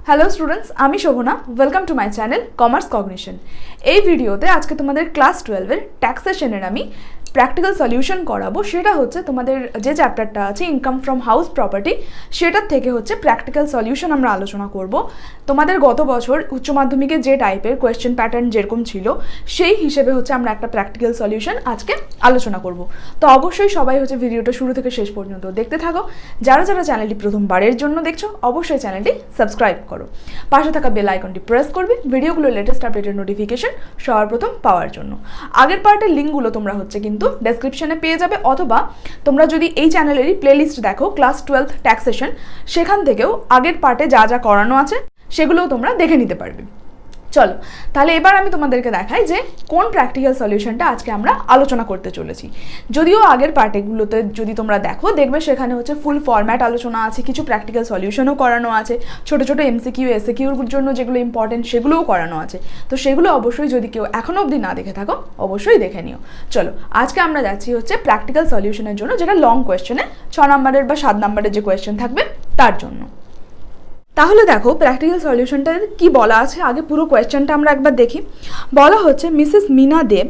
Hello students, আমি Shobhana. Welcome to my channel commerce cognition. এই ভিডিওতে আজকে তোমাদের ক্লাস 12-এর ট্যাক্সেশনের আমি প্র্যাকটিক্যাল সলিউশন করাবো। সেটা হচ্ছে তোমাদের যে চ্যাপ্টারটা আছে ইনকাম ফ্রম হাউস প্রপার্টি, সেটার থেকে হচ্ছে প্র্যাকটিক্যাল সলিউশন আমরা আলোচনা করব। তোমাদের গত বছর উচ্চ মাধ্যমিকে যে টাইপের কোয়েশ্চেন প্যাটার্ন যেরকম ছিল সেই হিসেবে হচ্ছে আমরা একটা প্র্যাকটিক্যাল সলিউশন আজকে আলোচনা করব। তো অবশ্যই সবাই হচ্ছে ভিডিওটা শুরু থেকে শেষ পর্যন্ত দেখতে থাকো। যারা যারা চ্যানেলটি প্রথমবারের জন্য দেখছো অবশ্যই চ্যানেলটি সাবস্ক্রাইব করো, পাশে থাকা বেল আইকনটি প্রেস করবে ভিডিওগুলোর লেটেস্ট আপডেটের নোটিফিকেশন সবার প্রথম পাওয়ার জন্য। আগের পার্টের লিঙ্কগুলো তোমরা হচ্ছে কিন্তু ডেসক্রিপশনে পেয়ে যাবে, অথবা তোমরা যদি এই চ্যানেলেরই প্লেলিস্ট দেখো ক্লাস 12 ট্যাক্সেশন, সেখান থেকেও আগের পার্টে যা যা করানো আছে সেগুলোও তোমরা দেখে নিতে পারবে। চলো তাহলে এবার আমি তোমাদেরকে দেখাই যে কোন প্র্যাকটিক্যাল সলিউশনটা আজকে আমরা আলোচনা করতে চলেছি। যদিও আগের পার্টগুলোতে যদি তোমরা দেখো দেখবে সেখানে হচ্ছে ফুল ফরম্যাট আলোচনা আছে, কিছু প্র্যাকটিক্যাল সলিউশনও করানো আছে, ছোটো ছোটো এমসিকিউ এসএকিউর জন্য যেগুলো ইম্পর্টেন্ট সেগুলোও করানো আছে। তো সেগুলো অবশ্যই যদি কেউ এখনও অবধি না দেখে থাকো অবশ্যই দেখে নিও। চলো আজকে আমরা যাচ্ছি হচ্ছে প্র্যাকটিক্যাল সলিউশনের জন্য, যেটা লং কোয়েশ্চেনে 6 নম্বরের বা 7 নম্বরের যে কোয়েশ্চেন থাকবে তার জন্য। তাহলে দেখো প্র্যাকটিক্যাল সলিউশনটার কি বলা আছে, আগে পুরো কোয়েশ্চেনটা আমরা একবার দেখি। বলা হচ্ছে Mrs Mina Deb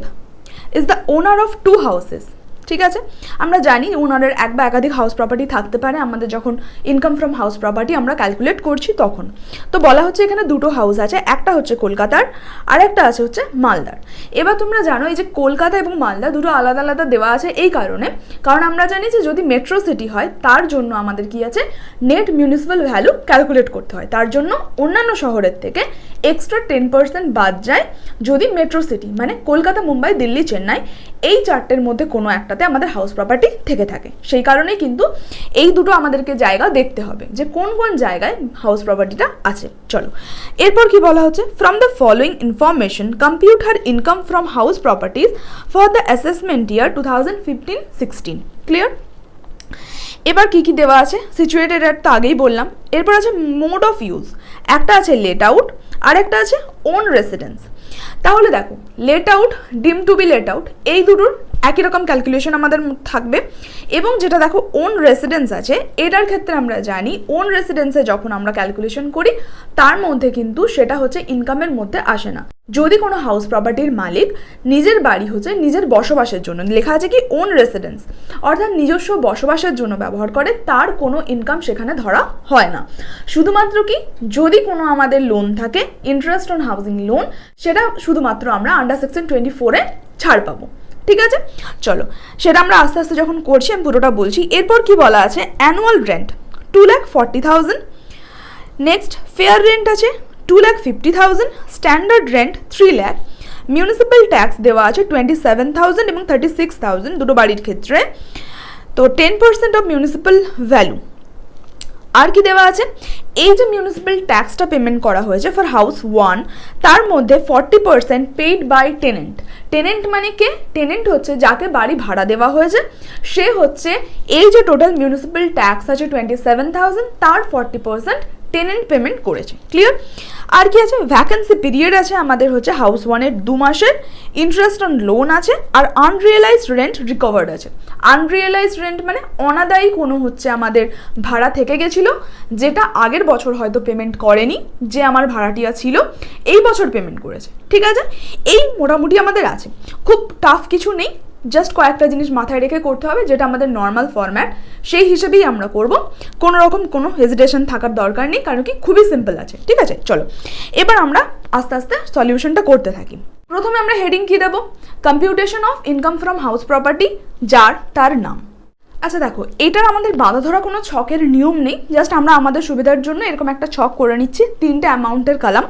is the owner of 2 houses. ঠিক আছে, আমরা জানি ওনারের এক বা একাধিক হাউস প্রপার্টি থাকতে পারে আমাদের যখন ইনকাম ফ্রম হাউস প্রপার্টি আমরা ক্যালকুলেট করছি তখন। তো বলা হচ্ছে এখানে দুটো হাউস আছে, একটা হচ্ছে কলকাতার আর একটা আছে হচ্ছে মালদার। এবার তোমরা জানো এই যে কলকাতা এবং মালদা দুটো আলাদা আলাদা দেওয়া আছে এই কারণ আমরা জানি যে যদি মেট্রো সিটি হয় তার জন্য আমাদের কি আছে, নেট মিউনিসিপ্যাল ভ্যালু ক্যালকুলেট করতে হয়। তার জন্য অন্যান্য শহরের থেকে এক্সট্রা 10% বাদ যায় যদি মেট্রো সিটি মানে কলকাতা, মুম্বাই, দিল্লি, চেন্নাই এই চারটের মধ্যে কোনো একটাতে আমাদের হাউস প্রপার্টি থেকে থাকে। সেই কারণেই কিন্তু এই দুটো আমাদেরকে জায়গা দেখতে হবে যে কোন কোন জায়গায় হাউস প্রপার্টিটা আছে। চলো এরপর কি বলা হচ্ছে, from the following information compute her income from house properties for the assessment year 2015-16। Clear? এবার কি কি দেওয়া আছে, সিচুয়েটেড এর তো আগেই বললাম। এরপর আছে মোড অফ ইউজ, একটা আছে লেট আউট আর একটা আছে ওন রেসিডেন্স। তাহলে দেখো let out, deemed to be let out, এই দুটোর একই রকম ক্যালকুলেশন আমাদের থাকবে। এবং যেটা দেখো ওন রেসিডেন্স আছে, এটার ক্ষেত্রে আমরা জানি ওন রেসিডেন্সে যখন আমরা ক্যালকুলেশন করি তার মধ্যে কিন্তু সেটা হচ্ছে ইনকামের মধ্যে আসে না। যদি কোনো হাউস প্রপার্টির মালিক নিজের বাড়ি হচ্ছে নিজের বসবাসের জন্য, লেখা আছে কি ওন রেসিডেন্স, অর্থাৎ নিজস্ব বসবাসের জন্য ব্যবহার করে, তার কোনো ইনকাম সেখানে ধরা হয় না। শুধুমাত্র কি যদি কোনো আমাদের লোন থাকে, ইন্টারেস্ট অন হাউজিং লোন, সেটা শুধুমাত্র আমরা আন্ডার সেকশন 24-এ ছাড় পাবো। ঠিক আছে, চলো সেটা আমরা আস্তে আস্তে যখন করছি আমি পুরোটা বলছি। এরপর কি বলা আছে, annual rent 2,40,000, next fair rent আছে 2,50,000, standard rent 3 lakh, municipal tax দেওয়া আছে 27,000 এবং 36,000 দুটো বাড়ির ক্ষেত্রে। তো 10% অফ মিউনিসিপ্যাল ভ্যালু। আর কি দেওয়া আছে, এই যে মিউনিসিপ্যাল ট্যাক্সটা পেমেন্ট করা হয়েছে ফর হাউস 1, তার মধ্যে 40% পেইড বাই টেনেন্ট। টেনেন্ট মানে কে? টেনেন্ট হচ্ছে যাকে বাড়ি ভাড়া দেওয়া হয়েছে, সে হচ্ছে এই যে টোটাল মিউনিসিপ্যাল ট্যাক্স আছে 27,000 তার 40% টেনেন্ট পেমেন্ট করেছে। ক্লিয়ার? আর কি আছে, ভ্যাকেন্সি পিরিয়ড আছে আমাদের হচ্ছে হাউস 1-এর 2 মাসের, ইন্টারেস্ট অন লোন আছে, আর আনরিয়েলাইজড রেন্ট রিকভার্ড আছে। আনরিয়েলাইজড রেন্ট মানে অনাদায়ী কোনো হচ্ছে আমাদের ভাড়া থেকে গেছিলো, যেটা আগের বছর হয়তো পেমেন্ট করেনি, যে আমার ভাড়াটিয়া ছিল এই বছর পেমেন্ট করেছে। ঠিক আছে, এই মোটামুটি আমাদের আছে, খুব টাফ কিছু নেই, জাস্ট কয়েকটা জিনিস মাথায় রেখে করতে হবে, যেটা আমাদের নর্মাল ফরম্যাট সেই হিসেবেই আমরা করব। কোনো রকম কোনো হেজিটেশন থাকার দরকার নেই, কারণ কি খুবই সিম্পল আছে। ঠিক আছে, চলো এবার আমরা আস্তে আস্তে সলিউশনটা করতে থাকি। প্রথমে আমরা হেডিং কি দেবো, computation of income from house property, যার তার নাম। আচ্ছা দেখো, এটার আমাদের বাঁধা ধরা কোনো ছকের নিয়ম নেই, জাস্ট আমরা আমাদের সুবিধার জন্য এরকম একটা ছক করে নিচ্ছি, 3টে অ্যামাউন্টের কলাম,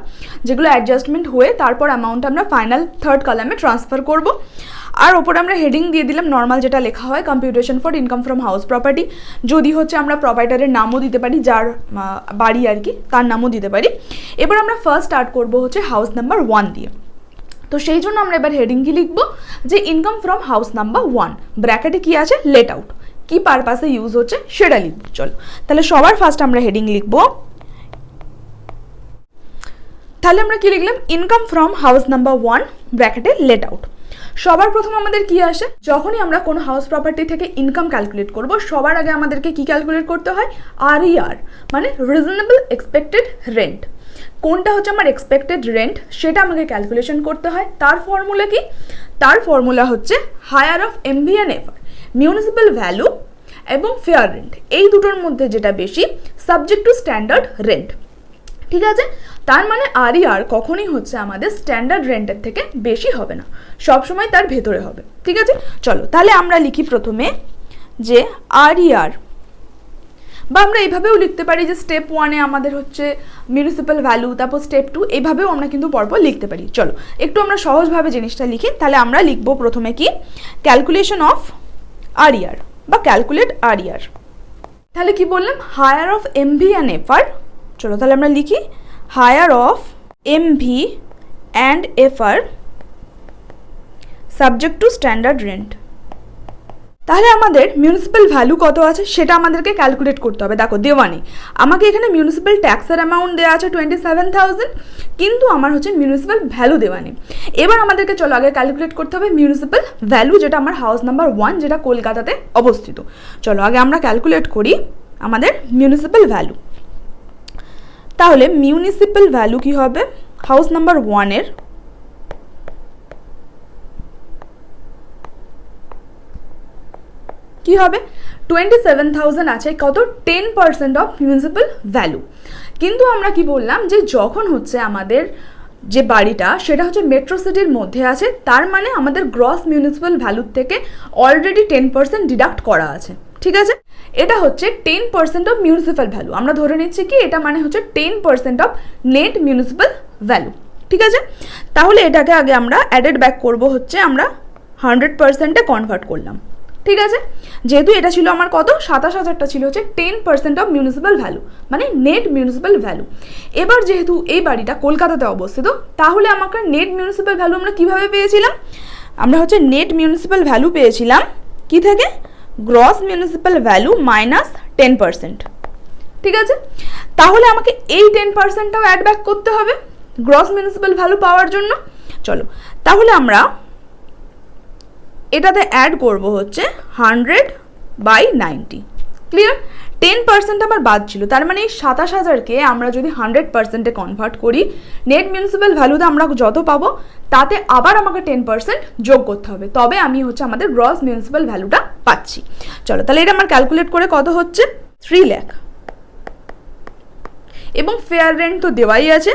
যেগুলো অ্যাডজাস্টমেন্ট হয়ে তারপর অ্যামাউন্ট আমরা ফাইনাল 3rd কলামে ট্রান্সফার করব। আর ওপরে আমরা হেডিং দিয়ে দিলাম নর্মাল যেটা লেখা হয়, computation for income from house property. যদি হচ্ছে আমরা প্রপাইটারের নামও দিতে পারি, যার বাড়ি আর কি তার নামও দিতে পারি। এবার আমরা ফার্স্ট স্টার্ট করবো হচ্ছে হাউস নাম্বার 1 দিয়ে। তো সেই জন্য আমরা এবার হেডিং কি লিখবো, যে ইনকাম ফ্রম হাউস নাম্বার 1, ব্র্যাকেটে কি আছে, লেট আউট, কি পারপাসে ইউজ হচ্ছে সেটা লিখবো। চলো তাহলে সবার ফার্স্ট আমরা হেডিং লিখবো, তাহলে আমরা কি লিখলাম, ইনকাম ফ্রম হাউস নাম্বার 1 ব্র্যাকেটে লেট আউট। সবার প্রথম আমাদের কি আসে, যখনই আমরা কোনো হাউস প্রপার্টি থেকে ইনকাম ক্যালকুলেট করব সবার আগে আমাদেরকে কি ক্যালকুলেট করতে হয়, RER মানে রিজনেবল এক্সপেক্টেড রেন্ট। কোনটা হচ্ছে আমার এক্সপেক্টেড রেন্ট সেটা আমাকে ক্যালকুলেশন করতে হয়। তার ফর্মুলা কি? তার ফর্মুলা হচ্ছে higher of MV and FR, municipal value এবং ফেয়ার রেন্ট, এই দুটোর মধ্যে যেটা বেশি সাবজেক্ট টু স্ট্যান্ডার্ড রেন্ট। ঠিক আছে, তার মানে আরইআর কখনোই হচ্ছে আমাদের স্ট্যান্ডার্ড রেন্টের থেকে বেশি হবে না, সবসময় তার ভেতরে হবে। ঠিক আছে, চলো তাহলে আমরা লিখি প্রথমে যে আরইআর, বা আমরা এইভাবেও লিখতে পারি যে স্টেপ 1-এ আমাদের হচ্ছে মিউনিসিপ্যাল ভ্যালু, তারপর স্টেপ 2, এইভাবেও আমরা কিন্তু পরপর লিখতে পারি। চলো একটু আমরা সহজভাবে জিনিসটা লিখি। তাহলে আমরা লিখবো প্রথমে কি, ক্যালকুলেশন অফ আরইআর বা ক্যালকুলেট আরইআর। তাহলে কি বললাম, higher of MV and FR. চলো তাহলে আমরা লিখি higher of MV and FR subject to standard rent. তাহলে আমাদের মিউনিসিপ্যাল ভ্যালু কত আছে সেটা আমাদেরকে ক্যালকুলেট করতে হবে। দেখো দেওয়া নেই আমাকে, এখানে মিউনিসিপ্যাল ট্যাক্সের অ্যামাউন্ট দেওয়া আছে 27,000, কিন্তু আমার হচ্ছে মিউনিসিপ্যাল ভ্যালু দেওয়া নেই। এবার আমাদেরকে চলো আগে ক্যালকুলেট করতে হবে মিউনিসিপ্যাল ভ্যালু, যেটা আমার হাউস নাম্বার 1, যেটা কলকাতাতে অবস্থিত। চলো আগে আমরা ক্যালকুলেট করি আমাদের মিউনিসিপ্যাল ভ্যালু। তাহলে মিউনিসিপ্যাল ভ্যালু কি হবে, হাউস নাম্বার 1-এর কি হবে, 27,000 আছে, কত, 10% অফ মিউনিসিপ্যাল ভ্যালু। কিন্তু আমরা কি বললাম যে যখন হচ্ছে আমাদের যে বাড়িটা সেটা হচ্ছে মেট্রো সিটির মধ্যে আছে, তার মানে আমাদের গ্রস মিউনিসিপ্যাল ভ্যালুর থেকে অলরেডি 10% ডিডাক্ট করা আছে। ঠিক আছে, এটা হচ্ছে 10% অফ মিউনিসিপ্যাল ভ্যালু। আমরা ধরে নিচ্ছি কি এটা মানে হচ্ছে 10% অফ নেট মিউনিসিপ্যাল ভ্যালু। ঠিক আছে, তাহলে এটাকে আগে আমরা অ্যাডেড ব্যাক করব, হচ্ছে আমরা 100%-এ কনভার্ট করলাম। ঠিক আছে, যেহেতু এটা ছিল আমার কত, 27,000টা ছিল হচ্ছে 10% অফ মিউনিসিপ্যাল ভ্যালু, মানে নেট মিউনিসিপ্যাল ভ্যালু। এবার যেহেতু এই বাড়িটা কলকাতাতে অবস্থিত, তাহলে আমাকে নেট মিউনিসিপ্যাল ভ্যালু আমরা কিভাবে পেয়েছিলাম, আমরা হচ্ছে নেট মিউনিসিপ্যাল ভ্যালু পেয়েছিলাম কি থেকে, গ্রস মিউনিসিপ্যাল ভ্যালু মাইনাস 10%। ঠিক আছে, তাহলে আমাকে এই 10%টাও অ্যাড ব্যাক করতে হবে গ্রস মিউনিসিপ্যাল ভ্যালু পাওয়ার জন্য। চলো তাহলে আমরা এটাতে অ্যাড করব হচ্ছে 100/90। ক্লিয়ার, 10% আমার বাদ ছিল, তার মানে এই 27,000-কে আমরা যদি 100%-এ কনভার্ট করি, নেট মিউনিসিপ্যাল ভ্যালুতে আমরা যত পাবো তাতে আবার আমাকে 10% যোগ করতে হবে, তবে আমি হচ্ছে আমাদের গ্রস মিউনিসিপ্যাল ভ্যালুটা পাচ্ছি। চলো তাহলে এটা আমার ক্যালকুলেট করে কত হচ্ছে, 3 লাখ। এবং ফেয়ার রেন্ট তো দেওয়াই আছে।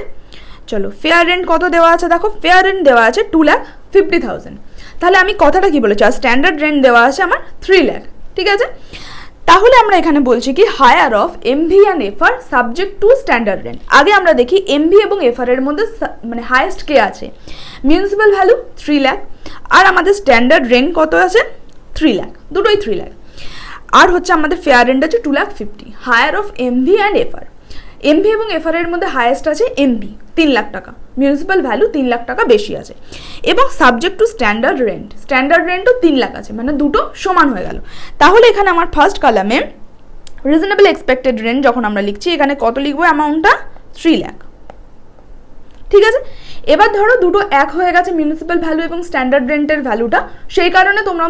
চলো ফেয়ার রেন্ট কত দেওয়া আছে, দেখো ফেয়ার রেন্ট দেওয়া আছে 2,50,000। তাহলে আমি কথাটা কি বলেছি, আর স্ট্যান্ডার্ড রেন্ট দেওয়া আছে আমার 3 লাখ। ঠিক আছে, তাহলে আমরা এখানে বলছি কি higher of MV and FR subject to standard rent. আগে আমরা দেখি এমভি এবং এফআর এর মধ্যে মানে হায়েস্ট কে আছে, মিউনিসিপ্যাল ভ্যালু 3 লাখ, আর আমাদের স্ট্যান্ডার্ড রেন্ট কত আছে 3 লাখ, দুটোই 3 লাখ। আর হচ্ছে আমাদের ফেয়ার রেন্ট আছে 2,50,000। Higher of MV and FR, MV এবং এফআর এর মধ্যে হায়েস্ট আছে এমভি 3 লাখ টাকা, মিউনিসিপ্যাল ভ্যালু 3 লাখ টাকা বেশি আছে, এবং subject to standard rent, standard রেন্টও 3 লাখ আছে, মানে দুটো সমান হয়ে গেল। তাহলে এখানে আমার ফার্স্ট কলামে রিজনেবল এক্সপেক্টেড রেন্ট যখন আমরা লিখছি, এখানে কত লিখবো, অ্যামাউন্টটা 3 লাখ। ঠিক আছে, এবার ধরো দুটো এক হয়ে গেছে মিউনিসিপ্যাল ভ্যালু এবং স্ট্যান্ডার্ড রেন্টের ভ্যালুটা, সেই কারণে তোমরা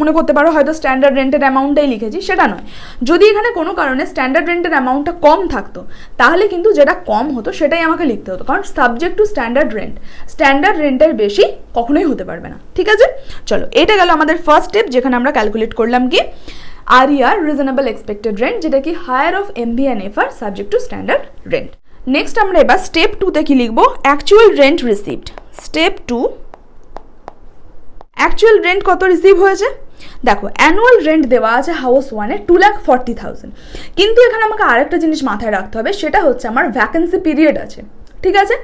মনে করতে পারো হয়তো স্ট্যান্ডার্ড রেন্টের অ্যামাউন্টটাই লিখেছি, সেটা নয়। যদি এখানে কোনো কারণে স্ট্যান্ডার্ড রেন্টের অ্যামাউন্টটা কম থাকতো, তাহলে কিন্তু যেটা কম হতো সেটাই আমাকে লিখতে হতো, কারণ subject to standard rent, standard রেন্টের বেশি কখনোই হতে পারবে না। ঠিক আছে, চলো এটা গেল আমাদের ফার্স্ট স্টেপ, যেখানে আমরা ক্যালকুলেট করলাম কি আরইআর, রিজনেবল এক্সপেক্টেড রেন্ট, যেটা কি higher of MV and FR subject to standard rent. Next আমরা এবার স্টেপ 2-তে কি লিখবো, actual rent received. Step 2, actual rent কত রিসিভ হয়েছে, দেখো অ্যানুয়াল রেন্ট দেওয়া আছে হাউস 1-এ 2,40,000, কিন্তু এখানে আমাকে আরেকটা জিনিস মাথায় রাখতে হবে, সেটা হচ্ছে আমার ভ্যাকেন্সি পিরিয়ড আছে। ঠিক আছে,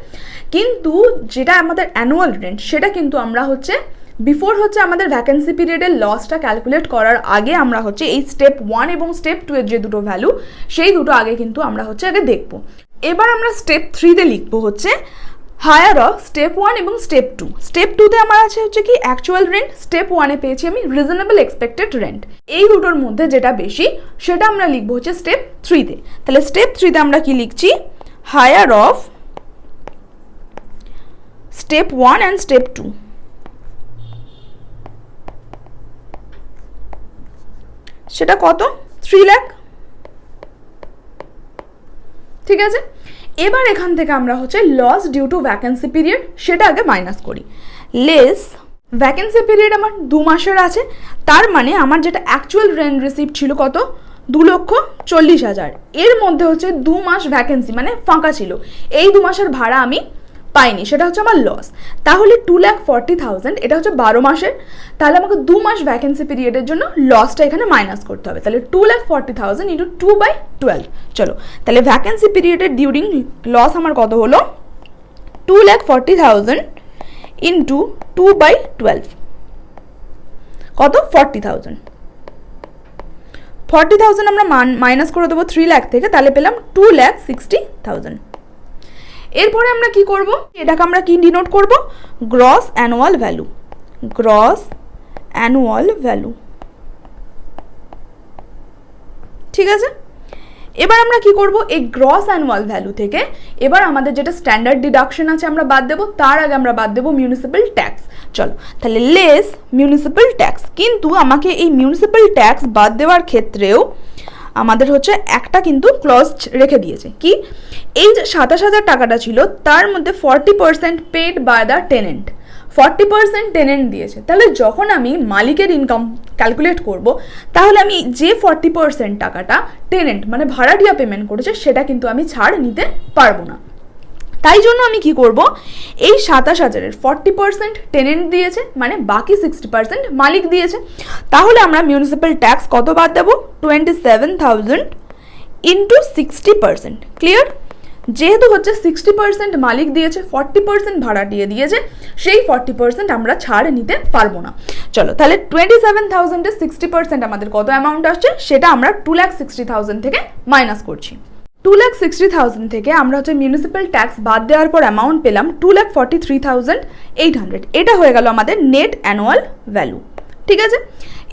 কিন্তু যেটা আমাদের অ্যানুয়াল রেন্ট সেটা কিন্তু আমরা হচ্ছে বিফোর হচ্ছে আমাদের ভ্যাকেন্সি পিরিয়ডের লসটা ক্যালকুলেট করার আগে আমরা হচ্ছে এই স্টেপ 1 এবং স্টেপ 2 এর যে দুটো ভ্যালু, সেই দুটো আগে কিন্তু আমরা হচ্ছে আগে দেখবো। এবার আমরা স্টেপ 3-তে লিখবো হচ্ছে হায়ার অফ স্টেপ 1 এবং স্টেপ 2। স্টেপ 2-তে আমার আছে হচ্ছে কি অ্যাকচুয়াল রেন্ট, স্টেপ 1-এ পেয়েছি আমি রিজনেবল এক্সপেক্টেড রেন্ট। এই দুটোর মধ্যে যেটা বেশি সেটা আমরা লিখবো হচ্ছে স্টেপ 3-তে। তাহলে স্টেপ 3-তে আমরা কি লিখছি, higher of step 1 and step 2। সেটা কত, 3 লাখ। ঠিক আছে, এবার এখান থেকে আমরা হচ্ছে loss due to vacancy period সেটা আগে মাইনাস করি। লেস ভ্যাকেন্সি পিরিয়ড আমার 2 মাসের আছে, তার মানে আমার যেটা অ্যাকচুয়াল রেন্ট রিসিপ্ট ছিল কত, 2,40,000। এর মধ্যে হচ্ছে 2 মাস ভ্যাকেন্সি মানে ফাঁকা ছিল, এই 2 মাসের ভাড়া আমি পাইনি, সেটা হচ্ছে আমার লস। তাহলে 2,40,000 এটা হচ্ছে 12 মাসের, তাহলে আমাকে 2 মাস ভ্যাকেন্সি পিরিয়ডের জন্য লসটা এখানে মাইনাস করতে হবে। তাহলে 2,40,000 ইন্টু 2/12। চলো তাহলে ভ্যাকেন্সি পিরিয়ডের ডিউরিং লস আমার কত হলো, 2,40,000 ইন্টু 2/12 কত, 40,000। 40,000 আমরা মাইনাস করে দেবো 3 লাখ থেকে, তাহলে পেলাম 2,60,000। এরপরে আমরা কি করব, এটাকে আমরা কি ডিনোট করব, gross annual value, gross annual value, ঠিক আছে। এবার আমরা কি করব, এই গ্রস অ্যানুয়াল ভ্যালু থেকে এবার আমাদের যেটা স্ট্যান্ডার্ড ডিডাকশন আছে আমরা বাদ দেবো, তার আগে আমরা বাদ দেবো মিউনিসিপ্যাল ট্যাক্স। চলো তাহলে লেস মিউনিসিপ্যাল ট্যাক্স, কিন্তু আমাকে এই মিউনিসিপ্যাল ট্যাক্স বাদ দেওয়ার ক্ষেত্রেও আমাদের হচ্ছে একটা কিন্তু ক্লজ রেখে দিয়েছে, কি এই যে 27,000 টাকাটা ছিল তার মধ্যে 40% paid by the tenant, 40% tenant দিয়েছে। তাহলে যখন আমি মালিকের ইনকাম ক্যালকুলেট করব, তাহলে আমি যে 40% টাকাটা টেনেন্ট মানে ভাড়াটিয়া পেমেন্ট করেছে সেটা কিন্তু আমি ছাড় নিতে পারবো না। তাই জন্য আমি কি করব, এই 27,000-এর 40% টেনেন্ট দিয়েছে মানে বাকি 60% মালিক দিয়েছে, তাহলে আমরা মিউনিসিপ্যাল ট্যাক্স কত বাদ দেবো, 27,000 ইন্টু 60%। ক্লিয়ার? যেহেতু হচ্ছে 60% মালিক দিয়েছে, 40% ভাড়াটিয়া দিয়েছে, সেই 40% আমরা ছাড় নিতে পারবো না। চলো তাহলে 27,000-এর 60% আমাদের কত অ্যামাউন্ট আসছে, সেটা আমরা 2,60,000 থেকে মাইনাস করছি। 2,60,000 থেকে আমরা হচ্ছে মিউনিসিপ্যাল ট্যাক্স বাদ দেওয়ার পর অ্যামাউন্ট পেলাম 2,43,800। এটা হয়ে গেল আমাদের নেট অ্যানুয়াল ভ্যালু, ঠিক আছে।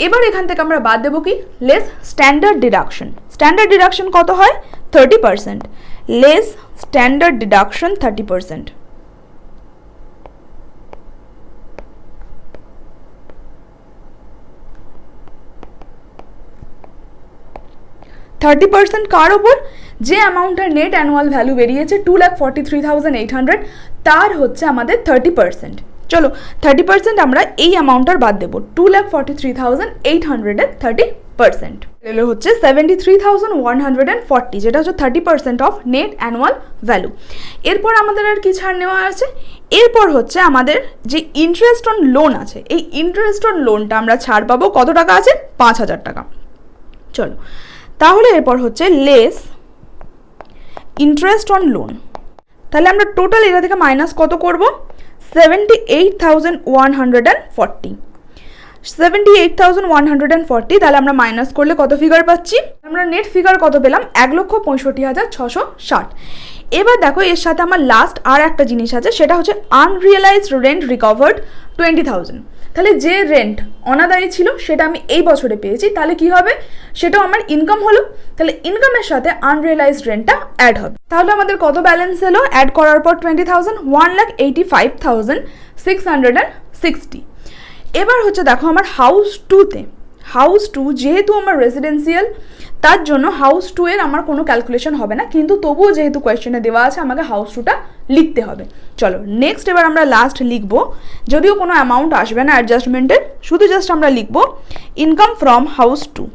এবার এখান থেকে আমরা বাদ দেবো কি, less standard deduction. Standard deduction কত হয়, 30%, লেস স্ট্যান্ডার্ড ডিডাকশন 30%। 30% কার ওপর, যে অ্যামাউন্টের নেট অ্যানুয়াল ভ্যালু বেরিয়েছে 2,43,800 তার হচ্ছে আমাদের 30%। চলো 30% আমরা এই অ্যামাউন্টটার বাদ দেবো, 2,43,800-এর 30% এলো হচ্ছে 73,140, যেটা হচ্ছে 30% অফ নেট অ্যানুয়াল ভ্যালু। এরপর আমাদের আর কি ছাড় নেওয়া আছে, এরপর হচ্ছে আমাদের যে ইন্টারেস্ট অন লোন আছে, এই ইন্টারেস্ট অন লোনটা আমরা ছাড় পাবো, কত টাকা আছে, 5,000 টাকা। চলো তাহলে এরপর হচ্ছে লেস ইন্টারেস্ট অন লোন, তাহলে আমরা টোটাল এটা থেকে মাইনাস কত করব, 78,140, 78,140। তাহলে আমরা মাইনাস করলে কত ফিগার পাচ্ছি, আমরা নেট ফিগার কত পেলাম, 1,65,660। এবার দেখো এর সাথে আমার লাস্ট আর একটা জিনিস আছে, সেটা হচ্ছে আনরিয়েলাইজড রেন্ট রিকভার্ড 20,000। তাহলে যে রেন্ট অনাদায়ী ছিল সেটা আমি এই বছরে পেয়েছি, তাহলে কি হবে, সেটাও আমার ইনকাম হলো। তাহলে ইনকামের সাথে আনরিয়েলাইজড রেন্টটা অ্যাড হবে। তাহলে আমাদের কত ব্যালেন্স এলো অ্যাড করার পর, 20,000, 1,85,660। এবার হচ্ছে দেখো আমার হাউস 2-তে, হাউস 2 যেহেতু আমার রেসিডেন্সিয়াল, তার জন্য হাউস 2 এর আমার কোনো ক্যালকুলেশন হবে না, কিন্তু তবুও যেহেতু কোয়েশ্চেনে দেওয়া আছে আমাকে হাউস 2টা লিখতে হবে। চলো নেক্সট এবার আমরা লাস্ট লিখবো, যদিও কোনো অ্যামাউন্ট আসবে না অ্যাডজাস্টমেন্টের, শুধু জাস্ট আমরা লিখবো ইনকাম ফ্রম হাউস 2।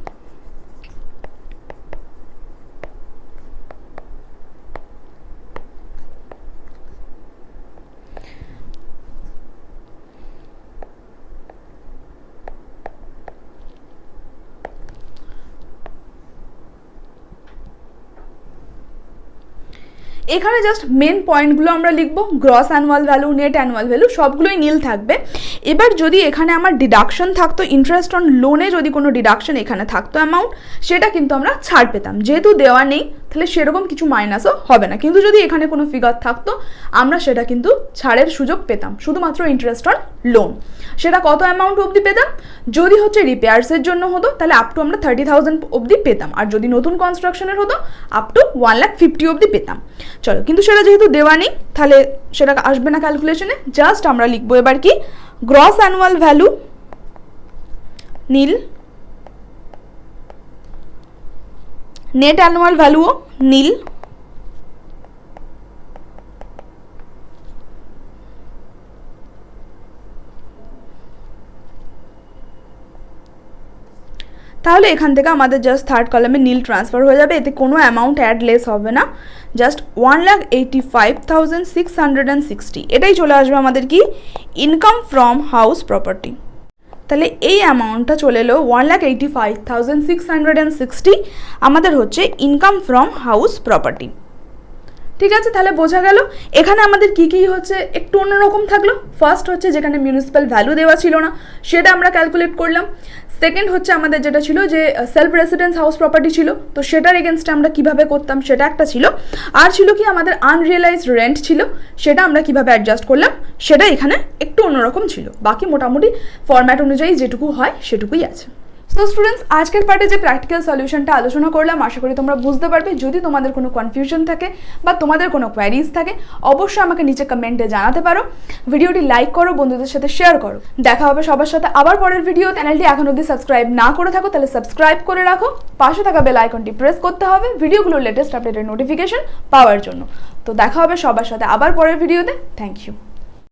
এখানে জাস্ট মেন পয়েন্টগুলো আমরা লিখবো, gross annual value, net annual value সবগুলোই নীল থাকবে। এবার যদি এখানে আমার ডিডাকশন থাকতো, ইন্টারেস্ট অন লোনে যদি কোনো ডিডাকশন এখানে থাকতো অ্যামাউন্ট, সেটা কিন্তু আমরা ছাড় পেতাম। যেহেতু দেওয়া নেই তাহলে সেরকম কিছু মাইনাসও হবে না, কিন্তু যদি এখানে কোনো ফিগার থাকতো আমরা সেটা কিন্তু ছাড়ের সুযোগ পেতাম, শুধুমাত্র ইন্টারেস্ট অন লোন। সেটা কত অ্যামাউন্ট অবধি পেতাম, যদি হচ্ছে রিপেয়ার্সের জন্য হতো তাহলে আপ টু আমরা 30,000 অবধি পেতাম, আর যদি নতুন কনস্ট্রাকশনের হতো আপ টু 1,50,000 অবধি পেতাম। চলো কিন্তু সেটা যেহেতু দেওয়া নেই তাহলে সেটা আসবে না ক্যালকুলেশনে, জাস্ট আমরা লিখবো এবার কি, গ্রস অ্যানুয়াল ভ্যালু নীল, নেট অ্যানুয়াল ভ্যালুও নীল, তাহলে এখান থেকে আমাদের জাস্ট থার্ড কলামে নীল ট্রান্সফার হয়ে যাবে, এতে কোনো অ্যামাউন্ট অ্যাড লেস হবে না, জাস্ট 1,85,660 এটাই চলে আসবে আমাদের কি ইনকাম ফ্রম হাউস প্রপার্টি। তাহলে এই অ্যামাউন্টটা চলে এলো 1,85,660 আমাদের হচ্ছে ইনকাম ফ্রম হাউস প্রপার্টি। ঠিক আছে, তাহলে বোঝা গেল এখানে আমাদের কি কি হচ্ছে একটু অন্যরকম থাকলো। ফার্স্ট হচ্ছে যেখানে মিউনিসিপ্যাল ভ্যালু দেওয়া ছিল না সেটা আমরা ক্যালকুলেট করলাম। সেকেন্ড হচ্ছে আমাদের যেটা ছিল যে সেলফ রেসিডেন্স হাউস প্রপার্টি ছিল, তো সেটার এগেনস্টে আমরা কিভাবে করতাম সেটা একটা ছিল। আর ছিল কি আমাদের আনরিয়েলাইজড রেন্ট ছিল, সেটা আমরা কিভাবে অ্যাডজাস্ট করলাম সেটা এখানে একটু অন্যরকম ছিল। বাকি মোটামুটি ফরম্যাট অনুযায়ী যেটুকু হয় সেটুকুই আছে। তো স্টুডেন্টস, আজকের পার্টে যে প্র্যাকটিক্যাল সলিউশনটা আলোচনা করলাম আশা করি তোমরা বুঝতে পারবে। যদি তোমাদের কোনো কনফিউশন থাকে বা তোমাদের কোনো কোয়ারিজ থাকে অবশ্যই আমাকে নিচে কমেন্টে জানাতে পারো। ভিডিওটি লাইক করো, বন্ধুদের সাথে শেয়ার করো। দেখা হবে সবার সাথে আবার পরের ভিডিও। চ্যানেলটি এখন অবধি সাবস্ক্রাইব না করে থাকো তাহলে সাবস্ক্রাইব করে রাখো, পাশে থাকা বেল আইকনটি প্রেস করতে হবে ভিডিওগুলোর লেটেস্ট আপডেটের নোটিফিকেশন পাওয়ার জন্য। তো দেখা হবে সবার সাথে আবার পরের ভিডিওতে। Thank you.